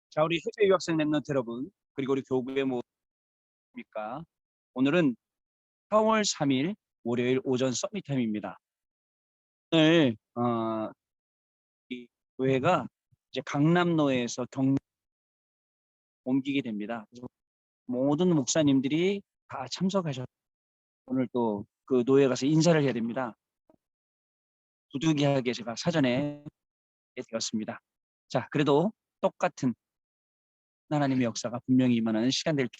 자, 우리 해외 유학생 랩런트 여러분, 그리고 우리 교구의 모습입니까? 오늘은 4월 3일 월요일 오전 서밋 타임입니다. 오늘 이 교회가 이제 강남로에서 옮기게 됩니다. 그래서 모든 목사님들이 다 참석하셔서 오늘 또 그 노예 가서 인사를 해야 됩니다. 부득이하게 제가 사전에 되었습니다. 자, 그래도 똑같은 하나님의 역사가 분명히 임하는 시간 될 줄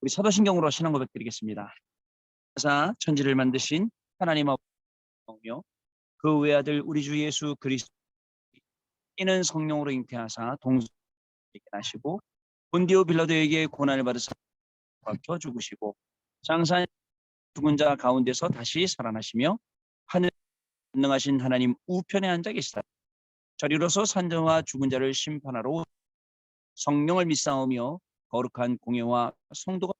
우리 사도신경으로 신앙 고백 드리겠습니다. 사 천지를 만드신 하나님 아버지며 그 외아들 우리 주 예수 그리스도 이는 성령으로 잉태하사 동성에게 나시고 본디오 빌라도에게 고난을 받으사 박혀 죽으시고 장사한 죽은 자 가운데서 다시 살아나시며 하늘 전능하신 하나님 우편에 앉아 계시다. 저리로서 산자와 죽은 자를 심판하러 성령을 믿사오며 거룩한 공예와 성도가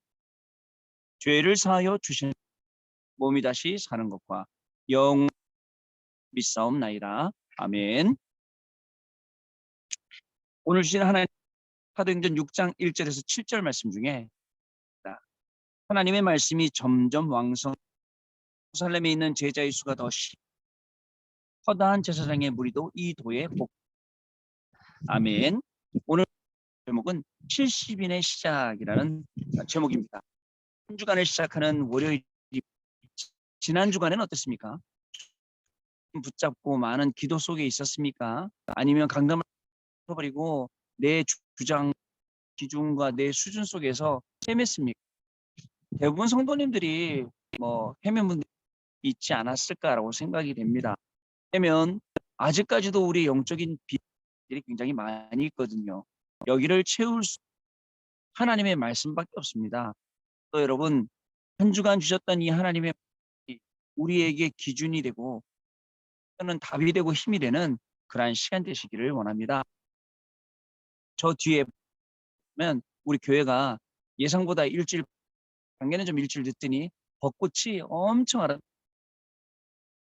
죄를 사하여 주신 몸이 다시 사는 것과 영 믿사옵나이다. 아멘. 오늘 주신 하나님 사도행전 6장 1절에서 7절 말씀 중에 하나님의 말씀이 점점 왕성 예루살렘에 있는 제자의 수가 더 허다한 제사장의 무리도 이 도에 복. 아멘. 오늘 제목은 70인의 시작이라는 제목입니다. 한 주간을 시작하는 월요일. 지난 주간에는 어땠습니까? 붙잡고 많은 기도 속에 있었습니까? 아니면 강담을 쳐버리고 내 주장 기준과 내 수준 속에서 헤맸습니까? 대부분 성도님들이 헤맨 분들이 있지 않았을까라고 생각이 됩니다. 왜냐면 아직까지도 우리 영적인 비들이 굉장히 많이 있거든요. 여기를 채울 수 하나님의 말씀밖에 없습니다. 또 여러분 한 주간 주셨던 이 하나님의 우리에게 기준이 되고 또는 답이 되고 힘이 되는 그러한 시간 되시기를 원합니다. 저 뒤에 보면 우리 교회가 예상보다 일주일 작년에 좀 일주일 늦더니 벚꽃이 엄청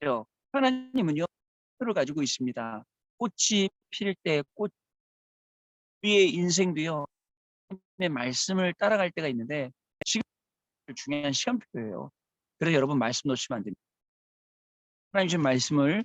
아름다워요. 하나님은요 표를 가지고 있습니다. 꽃이 필 때 꽃 위의 인생도요 하나님의 말씀을 따라갈 때가 있는데 지금 중요한 시간표예요. 그래서 여러분 말씀 놓치면 안 됩니다. 하나님 주신 말씀을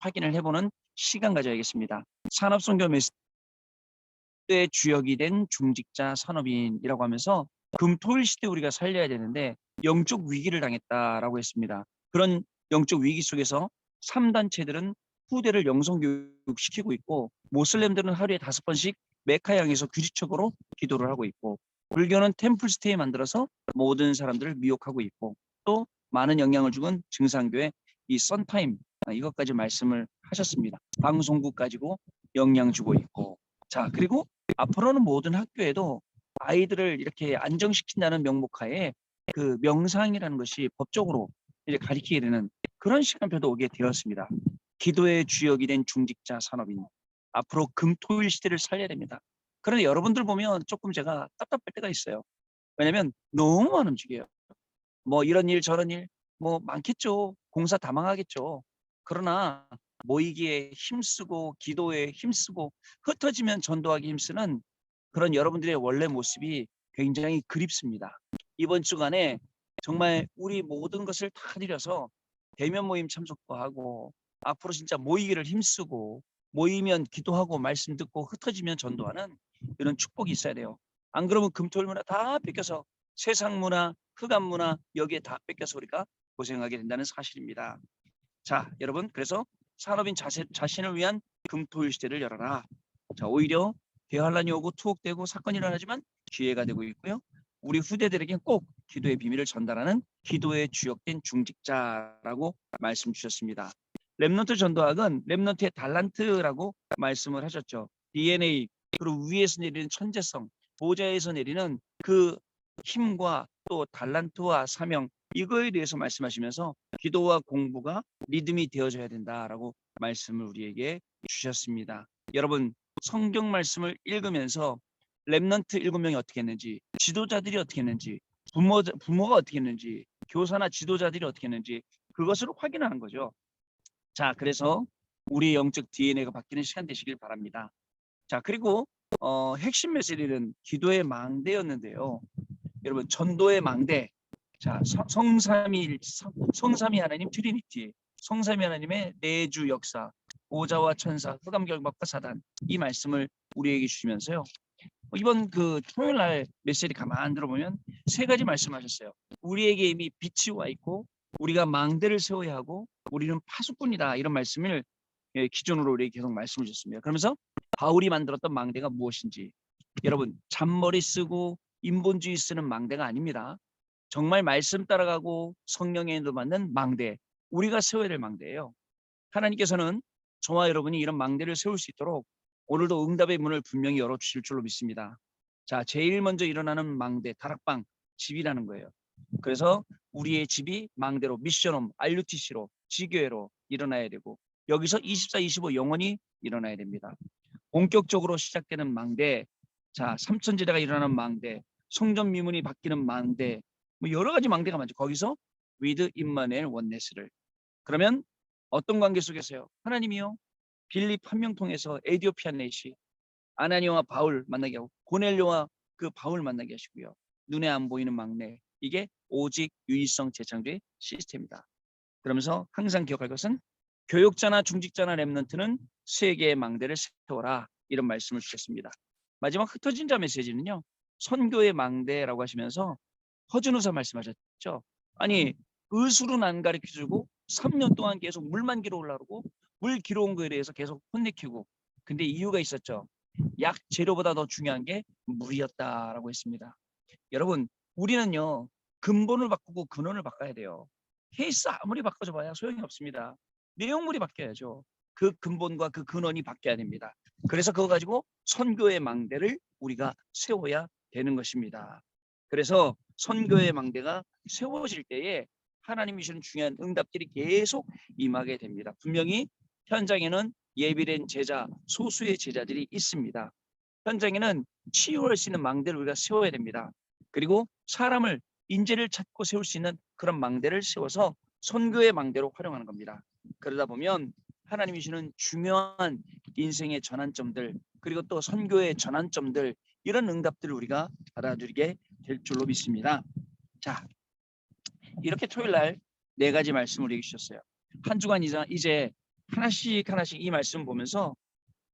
확인을 해보는 시간 가져야겠습니다. 산업선교 메시지의 주역이 된 중직자 산업인이라고 하면서 금토일 시대 우리가 살려야 되는데 영적 위기를 당했다라고 했습니다. 그런 영적 위기 속에서 3단체들은 후대를 영성교육시키고 있고 모슬렘들은 하루에 5번씩 메카 향해서 규칙적으로 기도를 하고 있고 불교는 템플스테이 만들어서 모든 사람들을 미혹하고 있고 또 많은 영향을 주는 증산교회 이 썬타임 이것까지 말씀을 하셨습니다. 방송국 가지고 영향 주고 있고 자 그리고 앞으로는 모든 학교에도 아이들을 이렇게 안정시킨다는 명목하에 그 명상이라는 것이 법적으로 이제 가리키게 되는 그런 시간표도 오게 되었습니다. 기도의 주역이 된 중직자 산업인 앞으로 금토일 시대를 살려야 됩니다. 그런데 여러분들 보면 조금 제가 답답할 때가 있어요. 왜냐면 너무 많은 움직여요. 이런 일 저런 일 많겠죠. 공사 다 망하겠죠. 그러나 모이기에 힘쓰고 기도에 힘쓰고 흩어지면 전도하기 힘쓰는 그런 여러분들의 원래 모습이 굉장히 그립습니다. 이번 주간에 정말 우리 모든 것을 다 들여서 대면 모임 참석도 하고 앞으로 진짜 모이기를 힘쓰고 모이면 기도하고 말씀 듣고 흩어지면 전도하는 이런 축복이 있어야 돼요. 안 그러면 금토일 문화 다 뺏겨서 세상 문화, 흑암 문화 여기에 다 뺏겨서 우리가 고생하게 된다는 사실입니다. 자, 여러분 그래서 산업인 자신을 위한 금토일 시대를 열어라. 자, 오히려 대환란이 오고 투옥되고 사건이 일어나지만 기회가 되고 있고요. 우리 후대들에게 꼭 기도의 비밀을 전달하는 기도의 주역된 중직자라고 말씀 주셨습니다. 렘넌트 전도학은 렘넌트의 달란트라고 말씀을 하셨죠. DNA 그리고 위에서 내리는 천재성, 보좌에서 내리는 그 힘과 또 달란트와 사명 이거에 대해서 말씀하시면서 기도와 공부가 리듬이 되어져야 된다라고 말씀을 우리에게 주셨습니다. 여러분 성경 말씀을 읽으면서 렘넌트 7명이 어떻게 했는지 지도자들이 어떻게 했는지 부모가 어떻게 했는지 교사나 지도자들이 어떻게 했는지 그것을 확인하는 거죠. 자 그래서 우리 영적 DNA가 바뀌는 시간 되시길 바랍니다. 자 그리고 핵심 메시지는 기도의 망대였는데요. 여러분 전도의 망대. 자, 성삼위 하나님 트리니티, 성삼위 하나님의 내주 역사, 오자와 천사, 흑암결박과 사단, 이 말씀을 우리에게 주시면서요. 이번 그 토요일 날 메시지 가만 들어보면 세 가지 말씀하셨어요. 우리에게 이미 빛이 와 있고 우리가 망대를 세워야 하고 우리는 파수꾼이다, 이런 말씀을 기존으로 우리에게 계속 말씀을 주셨습니다. 그러면서 바울이 만들었던 망대가 무엇인지, 여러분 잔머리 쓰고 인본주의 쓰는 망대가 아닙니다. 정말 말씀 따라가고 성령의 인도 받는 망대, 우리가 세워야 될 망대예요. 하나님께서는 저와 여러분이 이런 망대를 세울 수 있도록 오늘도 응답의 문을 분명히 열어주실 줄로 믿습니다. 자, 제일 먼저 일어나는 망대, 다락방, 집이라는 거예요. 그래서 우리의 집이 망대로, 미션홈, RUTC로, 지교회로 일어나야 되고, 여기서 24, 25 영원히 일어나야 됩니다. 본격적으로 시작되는 망대, 자, 삼천지대가 일어나는 망대, 성전 미문이 바뀌는 망대, 뭐 여러 가지 망대가 많죠. 거기서 with 임마누엘 원네스를. 그러면 어떤 관계 속에서요? 하나님이요, 빌립 한 명 통해서 에디오피아 내시 아나니아와 바울 만나게 하고, 고넬료와 그 바울 만나게 하시고요. 눈에 안 보이는 망대, 이게 오직 유일성 재창조의 시스템이다. 그러면서 항상 기억할 것은 교육자나 중직자나 렘넌트는 세 개의 망대를 세워라, 이런 말씀을 주셨습니다. 마지막 흩어진 자 메시지는요, 선교의 망대라고 하시면서 허준우사 말씀하셨죠. 아니, 의술은 안 가르쳐주고 3년 동안 계속 물만 길어오려고 물 길어온 거에 대해서 계속 혼내키고, 근데 이유가 있었죠. 약 재료보다 더 중요한 게 물이었다라고 했습니다. 여러분, 우리는요, 근본을 바꾸고 근원을 바꿔야 돼요. 케이스 아무리 바꿔줘봐야 소용이 없습니다. 내용물이 바뀌어야죠. 그 근본과 그 근원이 바뀌어야 됩니다. 그래서 그거 가지고 선교의 망대를 우리가 세워야 되는 것입니다. 그래서 선교의 망대가 세워질 때에 하나님이 주시는 중요한 응답들이 계속 임하게 됩니다. 분명히 현장에는 예비된 제자, 소수의 제자들이 있습니다. 현장에는 치유할 수 있는 망대를 우리가 세워야 됩니다. 그리고 사람을, 인재를 찾고 세울 수 있는 그런 망대를 세워서 선교의 망대로 활용하는 겁니다. 그러다 보면 하나님이 주시는 중요한 인생의 전환점들, 그리고 또 선교의 전환점들, 이런 응답들을 우리가 받아들이게 될 줄로 믿습니다. 자, 이렇게 토요일 날 네 가지 말씀을 우리에게 주셨어요. 한 주간 이제 하나씩 하나씩 이 말씀 보면서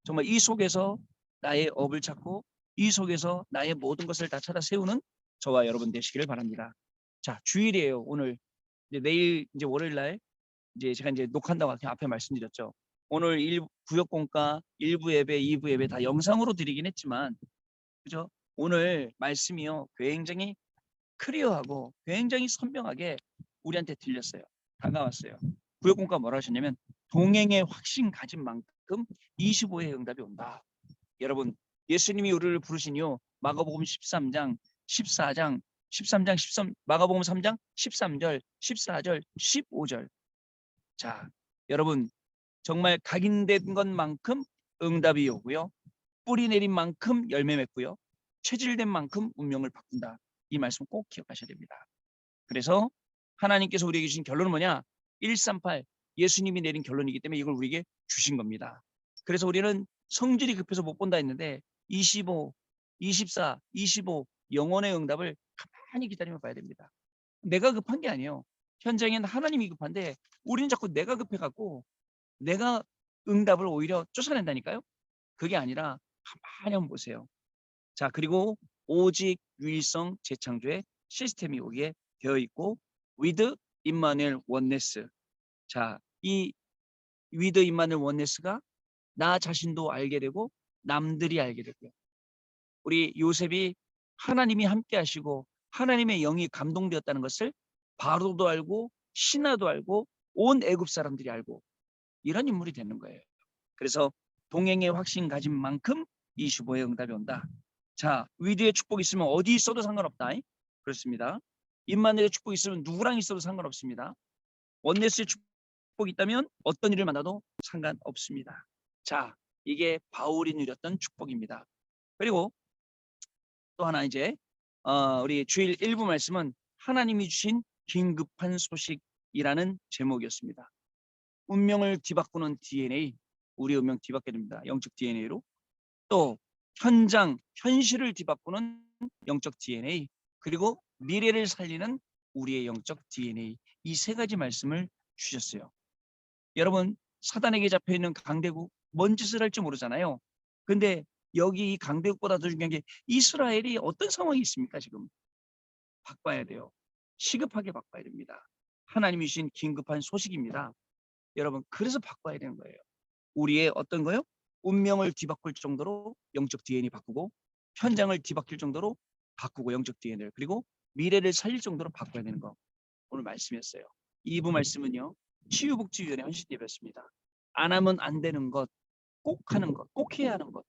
정말 이 속에서 나의 업을 찾고 이 속에서 나의 모든 것을 다 찾아 세우는 저와 여러분 되시기를 바랍니다. 자, 주일이에요. 오늘 이제 내일 이제 월요일 날 이제 제가 이제 녹화한다고 앞에 말씀드렸죠. 오늘 구역공과 1부 예배, 2부 예배 다 영상으로 드리긴 했지만, 그죠? 오늘 말씀이요, 굉장히 클리어하고 굉장히 선명하게 우리한테 들렸어요. 다가왔어요. 구역공과 뭐라 하셨냐면, 동행의 확신 가진 만큼 25의 응답이 온다. 여러분, 예수님이 우리를 부르시니요, 마가복음 13장, 14장, 13장, 13, 마가복음 3장, 13절, 14절, 15절. 자, 여러분, 정말 각인된 것만큼 응답이 오고요, 뿌리 내린 만큼 열매 맺고요, 체질된 만큼 운명을 바꾼다. 이 말씀 꼭 기억하셔야 됩니다. 그래서 하나님께서 우리에게 주신 결론은 뭐냐? 138, 예수님이 내린 결론이기 때문에 이걸 우리에게 주신 겁니다. 그래서 우리는 성질이 급해서 못 본다 했는데 25, 24, 25 영혼의 응답을 가만히 기다리며 봐야 됩니다. 내가 급한 게 아니에요. 현장에는 하나님이 급한데 우리는 자꾸 내가 급해갖고 내가 응답을 오히려 쫓아낸다니까요. 그게 아니라 가만히 한번 보세요. 자, 그리고 오직 유일성 재창조의 시스템이 여기에 되어 있고, with 임마누엘 원네스. 자, 이 with 임마누엘 원네스가 나 자신도 알게 되고 남들이 알게 되고요. 우리 요셉이 하나님이 함께 하시고 하나님의 영이 감동되었다는 것을 바로도 알고 신하도 알고 온 애굽 사람들이 알고, 이런 인물이 되는 거예요. 그래서 동행의 확신 가진 만큼 25의 응답이 온다. 자, 위드의 축복이 있으면 어디 있어도 상관없다. 그렇습니다. 임마누엘의 축복이 있으면 누구랑 있어도 상관없습니다. 원네스의 축복이 있다면 어떤 일을 만나도 상관없습니다. 자, 이게 바울이 누렸던 축복입니다. 그리고 또 하나 이제 우리 주일 1부 말씀은 하나님이 주신 긴급한 소식이라는 제목이었습니다. 운명을 뒤바꾸는 DNA, 우리 운명 뒤바뀌게 됩니다. 영적 DNA로. 또 현장, 현실을 뒤바꾸는 영적 DNA, 그리고 미래를 살리는 우리의 영적 DNA, 이 세 가지 말씀을 주셨어요. 여러분, 사단에게 잡혀있는 강대국 뭔 짓을 할지 모르잖아요. 근데 여기 이 강대국보다 더 중요한 게 이스라엘이 어떤 상황이 있습니까? 지금 바꿔야 돼요. 시급하게 바꿔야 됩니다. 하나님이 주신 긴급한 소식입니다. 여러분, 그래서 바꿔야 되는 거예요. 우리의 어떤 거요? 운명을 뒤바꿀 정도로 영적 DNA 바꾸고, 현장을 뒤바뀔 정도로 바꾸고, 영적 DNA를, 그리고 미래를 살릴 정도로 바꿔야 되는 거, 오늘 말씀이었어요. 2부 말씀은요, 치유복지위원회 헌신 예배였습니다. 안 하면 안 되는 것, 꼭 하는 것, 꼭 해야 하는 것.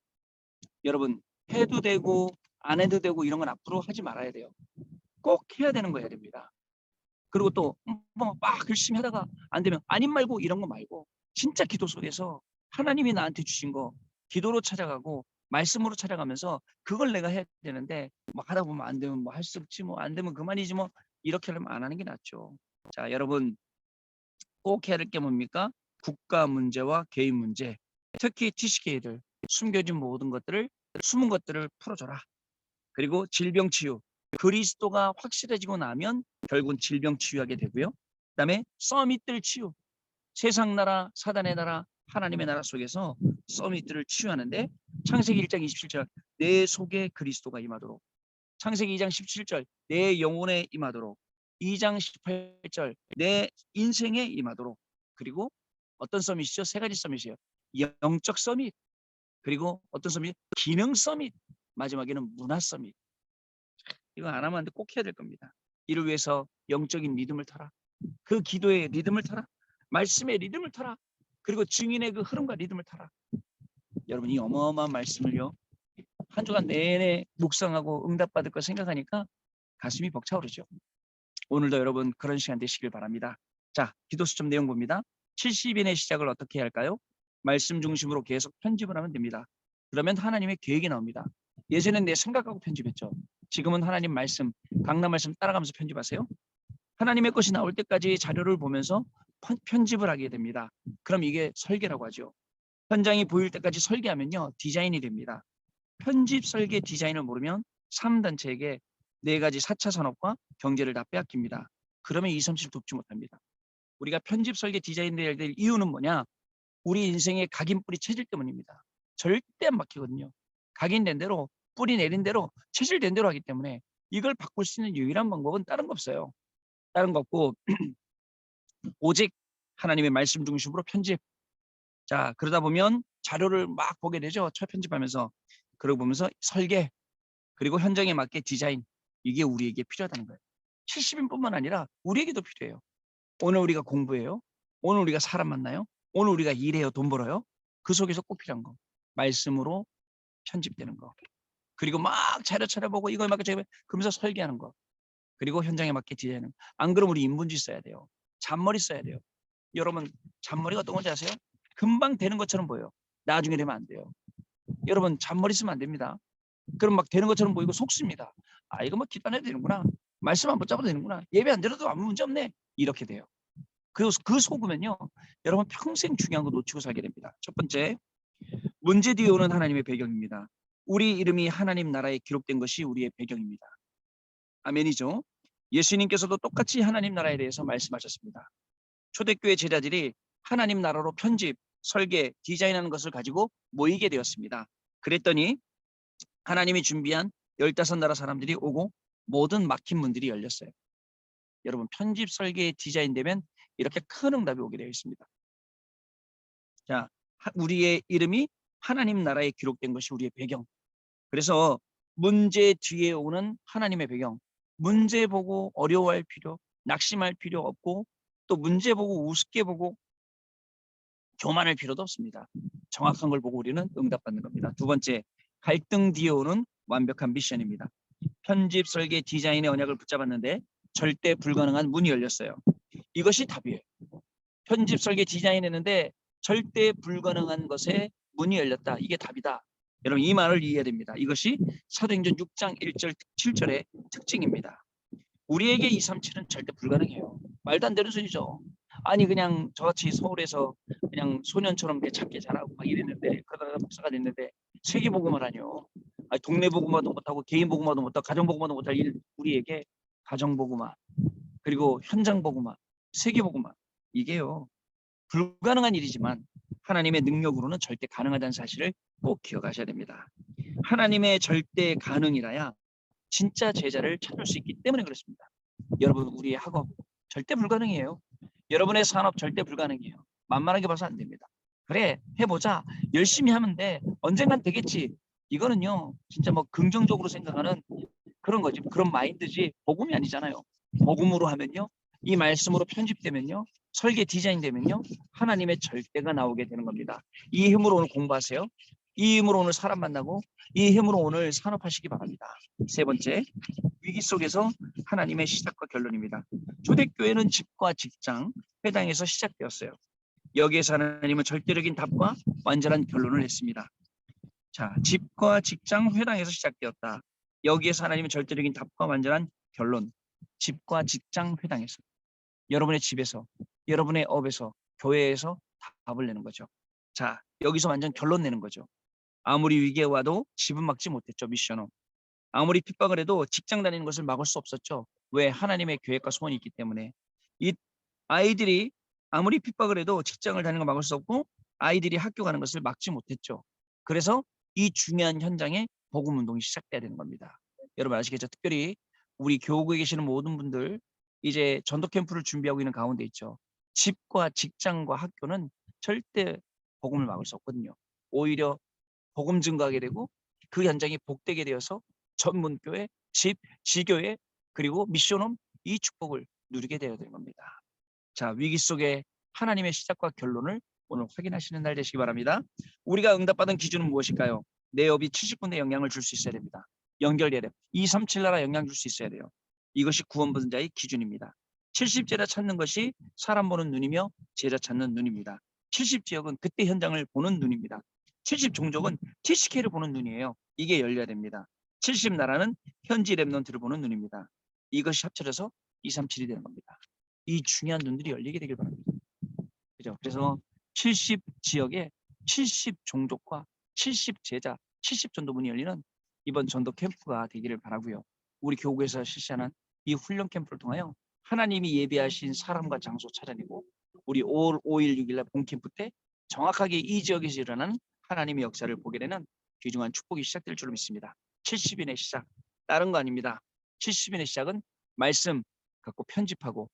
여러분, 해도 되고 안 해도 되고 이런 건 앞으로 하지 말아야 돼요. 꼭 해야 되는 거 해야 됩니다. 그리고 또 뭐 막 열심히 하다가 안 되면 아님 말고 이런 거 말고, 진짜 기도 속에서 하나님이 나한테 주신 거 기도로 찾아가고 말씀으로 찾아가면서 그걸 내가 해야 되는데, 막 하다 보면 안 되면 뭐 할 수 없지, 뭐 안 되면 그만이지, 뭐 이렇게 하려면 안 하는 게 낫죠. 자, 여러분, 꼭 해야 할 게 뭡니까? 국가 문제와 개인 문제, 특히 TCK들 숨겨진 모든 것들을, 숨은 것들을 풀어줘라. 그리고 질병 치유, 그리스도가 확실해지고 나면 결국은 질병 치유하게 되고요. 그다음에 서밋들 치유, 세상 나라, 사단의 나라, 하나님의 나라 속에서 서밋들을 치유하는데, 창세기 1장 27절 내 속에 그리스도가 임하도록, 창세기 2장 17절 내 영혼에 임하도록, 2장 18절 내 인생에 임하도록. 그리고 어떤 서밋이죠? 세 가지 서밋이에요. 영적 서밋, 그리고 어떤 서밋? 기능 서밋, 마지막에는 문화 서밋. 이거 안 하면 안 돼. 꼭 해야 될 겁니다. 이를 위해서 영적인 리듬을 타라. 그 기도의 리듬을 타라. 말씀의 리듬을 타라. 그리고 증인의 그 흐름과 리듬을 타라. 여러분, 이 어마어마한 말씀을요, 한 주간 내내 묵상하고 응답받을 거 생각하니까 가슴이 벅차오르죠. 오늘도 여러분 그런 시간 되시길 바랍니다. 자, 기도 수첩 내용 봅니다. 70인의 시작을 어떻게 해야 할까요? 말씀 중심으로 계속 편집을 하면 됩니다. 그러면 하나님의 계획이 나옵니다. 예전엔 내 생각하고 편집했죠. 지금은 하나님 말씀, 강남 말씀 따라가면서 편집하세요. 하나님의 것이 나올 때까지 자료를 보면서 편집을 하게 됩니다. 그럼 이게 설계라고 하죠. 현장이 보일 때까지 설계하면요, 디자인이 됩니다. 편집, 설계, 디자인을 모르면 3단체에게 4가지 4차 산업과 경제를 다 빼앗깁니다. 그러면 2, 3, 7 돕지 못합니다. 우리가 편집, 설계, 디자인 해야 될 이유는 뭐냐? 우리 인생의 각인뿌리 체질 때문입니다. 절대 안 막히거든요. 각인된 대로, 뿌리 내린 대로, 체질된 대로 하기 때문에 이걸 바꿀 수 있는 유일한 방법은 다른 거 없어요. 다른 거 없고 오직 하나님의 말씀 중심으로 편집. 자, 그러다 보면 자료를 막 보게 되죠. 첫 편집하면서. 그러고 보면서 설계, 그리고 현장에 맞게 디자인. 이게 우리에게 필요하다는 거예요. 70인뿐만 아니라 우리에게도 필요해요. 오늘 우리가 공부해요. 오늘 우리가 사람 만나요. 오늘 우리가 일해요. 돈 벌어요. 그 속에서 꼭 필요한 거, 말씀으로 편집되는 거. 그리고 막 자료 찾아보고 이거에 맞게 저거 그러면서 설계하는 거. 그리고 현장에 맞게 디자인하는 거. 안 그러면 우리 인본주의 써야 돼요. 잔머리 써야 돼요. 여러분, 잔머리가 어떤 건지 아세요? 금방 되는 것처럼 보여요. 나중에 되면 안 돼요. 여러분, 잔머리 쓰면 안 됩니다. 그럼 막 되는 것처럼 보이고 속습니다. 아, 이거 뭐 기도 안 해도 되는구나. 말씀 안 붙잡아도 되는구나. 예배 안 드려도 아무 문제 없네. 이렇게 돼요. 그 속으면요, 여러분 평생 중요한 거 놓치고 살게 됩니다. 첫 번째, 문제 뒤에 오는 하나님의 배경입니다. 우리 이름이 하나님 나라에 기록된 것이 우리의 배경입니다. 아멘이죠. 예수님께서도 똑같이 하나님 나라에 대해서 말씀하셨습니다. 초대교회 제자들이 하나님 나라로 편집, 설계, 디자인하는 것을 가지고 모이게 되었습니다. 그랬더니 하나님이 준비한 15나라 사람들이 오고 모든 막힌 문들이 열렸어요. 여러분, 편집, 설계, 디자인 되면 이렇게 큰 응답이 오게 되어 있습니다. 자, 우리의 이름이 하나님 나라에 기록된 것이 우리의 배경. 그래서 문제 뒤에 오는 하나님의 배경. 문제 보고 어려워할 필요, 낙심할 필요 없고, 또 문제 보고 우습게 보고 교만할 필요도 없습니다. 정확한 걸 보고 우리는 응답받는 겁니다. 두 번째, 갈등 뒤에 오는 완벽한 미션입니다. 편집, 설계, 디자인의 언약을 붙잡았는데 절대 불가능한 문이 열렸어요. 이것이 답이에요. 편집, 설계, 디자인했는데 절대 불가능한 것에 문이 열렸다. 이게 답이다. 여러분, 이 말을 이해해야 됩니다. 이것이 사도행전 6장 1절 7절의 특징입니다. 우리에게 2, 3, 7은 절대 불가능해요. 말도 안 되는 소리죠. 아니, 그냥 저같이 서울에서 그냥 소년처럼 작게 자라고 막 이랬는데, 그러다가 목사가 됐는데 세계복음을 하뇨. 동네 복음화도 못하고 개인 복음화도 못하고 가정 복음화도 못할 우리에게 가정 복음화 그리고 현장 복음화, 세계 복음화 이게요 불가능한 일이지만 하나님의 능력으로는 절대 가능하다는 사실을 꼭 기억하셔야 됩니다. 하나님의 절대 가능이라야 진짜 제자를 찾을 수 있기 때문에 그렇습니다. 여러분 우리의 학업 절대 불가능해요. 여러분의 산업 절대 불가능해요. 만만하게 봐서 안 됩니다. 그래 해보자 열심히 하면 돼 언젠간 되겠지 이거는요 진짜 뭐 긍정적으로 생각하는 그런 거지 그런 마인드지 복음이 아니잖아요. 복음으로 하면요 이 말씀으로 편집되면요 설계 디자인 되면요 하나님의 절대가 나오게 되는 겁니다. 이 힘으로 오늘 공부하세요. 이 힘으로 오늘 사람 만나고 이 힘으로 오늘 산업하시기 바랍니다. 세 번째 위기 속에서 하나님의 시작과 결론입니다. 초대교회는 집과 직장 회당에서 시작되었어요. 여기에서 하나님은 절대적인 답과 완전한 결론을 했습니다. 자, 집과 직장 회당에서 시작되었다. 여기에서 하나님은 절대적인 답과 완전한 결론. 집과 직장 회당에서 여러분의 집에서 여러분의 업에서 교회에서 답을 내는 거죠. 자, 여기서 완전 결론 내는 거죠. 아무리 위기에 와도 집은 막지 못했죠. 미션홈. 아무리 핍박을 해도 직장 다니는 것을 막을 수 없었죠. 왜? 하나님의 계획과 소원이 있기 때문에. 이 아이들이 아무리 핍박을 해도 직장을 다니는 걸 막을 수 없고 아이들이 학교 가는 것을 막지 못했죠. 그래서 이 중요한 현장에 복음 운동이 시작돼야 되는 겁니다. 여러분 아시겠죠? 특별히 우리 교구에 계시는 모든 분들 이제 전도 캠프를 준비하고 있는 가운데 있죠. 집과 직장과 학교는 절대 복음을 막을 수 없거든요. 오히려 복음 증가하게 되고 그 현장이 복되게 되어서 전문교회, 집, 지교회 그리고 미션홈 이 축복을 누리게 되어야 되는 겁니다. 자, 위기 속에 하나님의 시작과 결론을 오늘 확인하시는 날 되시기 바랍니다. 우리가 응답받은 기준은 무엇일까요? 내 업이 70군데 영향을 줄 수 있어야 됩니다. 연결돼야 돼요. 237 나라 영향 줄 수 있어야 돼요. 이것이 구원받은 자의 기준입니다. 70제자 찾는 것이 사람 보는 눈이며 제자 찾는 눈입니다. 70지역은 그때 현장을 보는 눈입니다. 70종족은 TCK를 보는 눈이에요. 이게 열려야 됩니다. 70나라는 현지 랩넌트를 보는 눈입니다. 이것이 합쳐져서 237이 되는 겁니다. 이 중요한 눈들이 열리게 되길 바랍니다. 그죠? 그래서 70지역에 70종족과 70제자, 70전도문이 열리는 이번 전도 캠프가 되기를 바라고요. 우리 교구에서 실시하는 이 훈련 캠프를 통하여 하나님이 예비하신 사람과 장소 찾아내고 우리 5월 5일 6일날 본캠프 때 정확하게 이 지역에서 일어나는 하나님의 역사를 보게 되는 귀중한 축복이 시작될 줄로 믿습니다. 70인의 시작, 다른 거 아닙니다. 70인의 시작은 말씀 갖고 편집하고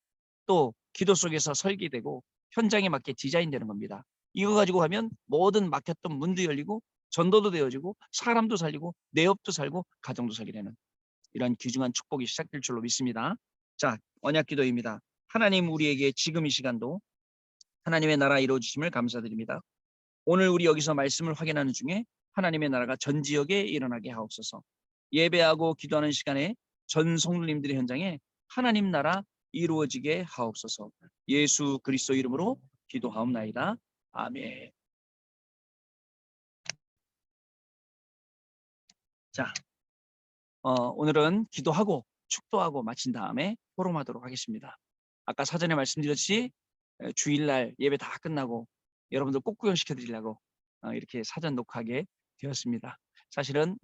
또 기도 속에서 설계되고 현장에 맞게 디자인되는 겁니다. 이거 가지고 가면 모든 막혔던 문도 열리고 전도도 되어지고 사람도 살리고 내 업도 살고 가정도 살게 되는 이런 귀중한 축복이 시작될 줄로 믿습니다. 자, 언약 기도입니다. 하나님 우리에게 지금 이 시간도 하나님의 나라 이루어주심을 감사드립니다. 오늘 우리 여기서 말씀을 확인하는 중에 하나님의 나라가 전 지역에 일어나게 하옵소서. 예배하고 기도하는 시간에 전 성도님들의 현장에 하나님 나라 이루어지게 하옵소서. 예수 그리스도 이름으로 기도하옵나이다. 아멘. 자, 오늘은 기도하고 축도하고 마친 다음에 포럼하도록 하겠습니다. 아까 사전에 말씀드렸듯이 주일날 예배 다 끝나고 여러분들 꼭 구경시켜 드리려고 이렇게 사전 녹화하게 되었습니다. 사실은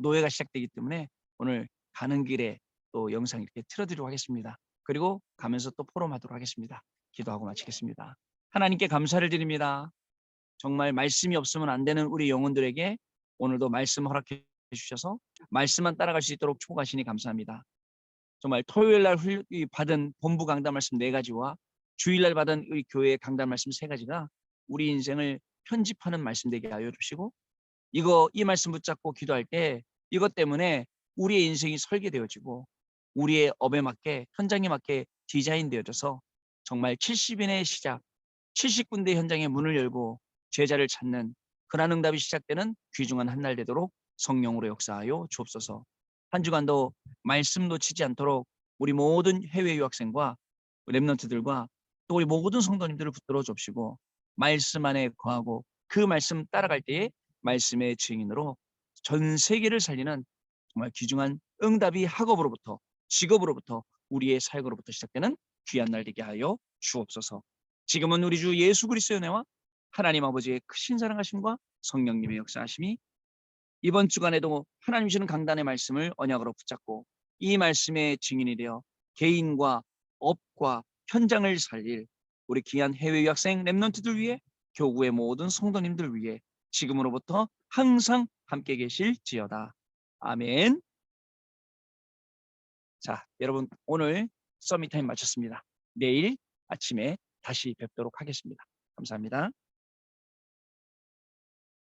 노예가 시작되기 때문에 오늘 가는 길에 또 영상 이렇게 틀어드리도록 하겠습니다. 그리고 가면서 또 포럼하도록 하겠습니다. 기도하고 마치겠습니다. 하나님께 감사를 드립니다. 정말 말씀이 없으면 안 되는 우리 영혼들에게 오늘도 말씀 허락해 주셔서 말씀만 따라갈 수 있도록 축복하시니 감사합니다. 정말 토요일 날 받은 본부 강단 말씀 4가지와 주일날 받은 우리 교회 강단 말씀 3가지가 우리 인생을 편집하는 말씀 되게 하여 주시고 이 말씀 붙잡고 기도할 때 이것 때문에 우리의 인생이 설계되어지고 우리의 업에 맞게 현장에 맞게 디자인되어져서 정말 70인의 시작 70군데 현장의 문을 열고 제자를 찾는 그런 응답이 시작되는 귀중한 한 날 되도록 성령으로 역사하여 주옵소서. 한 주간도 말씀 놓치지 않도록 우리 모든 해외 유학생과 렘넌트들과 또 우리 모든 성도님들을 붙들어 주옵시고 말씀 안에 거하고 그 말씀 따라갈 때에 말씀의 증인으로 전 세계를 살리는 정말 귀중한 응답이 학업으로부터 직업으로부터 우리의 사역으로부터 시작되는 귀한 날 되게 하여 주옵소서. 지금은 우리 주 예수 그리스도의 은혜와 하나님 아버지의 크신 사랑하심과 성령님의 역사하심이 이번 주간에도 하나님 주시는 강단의 말씀을 언약으로 붙잡고 이 말씀의 증인이 되어 개인과 업과 현장을 살릴 우리 귀한 해외 유학생 랩런트들 위해 교구의 모든 성도님들 위해 지금으로부터 항상 함께 계실지어다. 아멘. 자, 여러분 오늘 서밋타임 마쳤습니다. 내일 아침에 다시 뵙도록 하겠습니다. 감사합니다.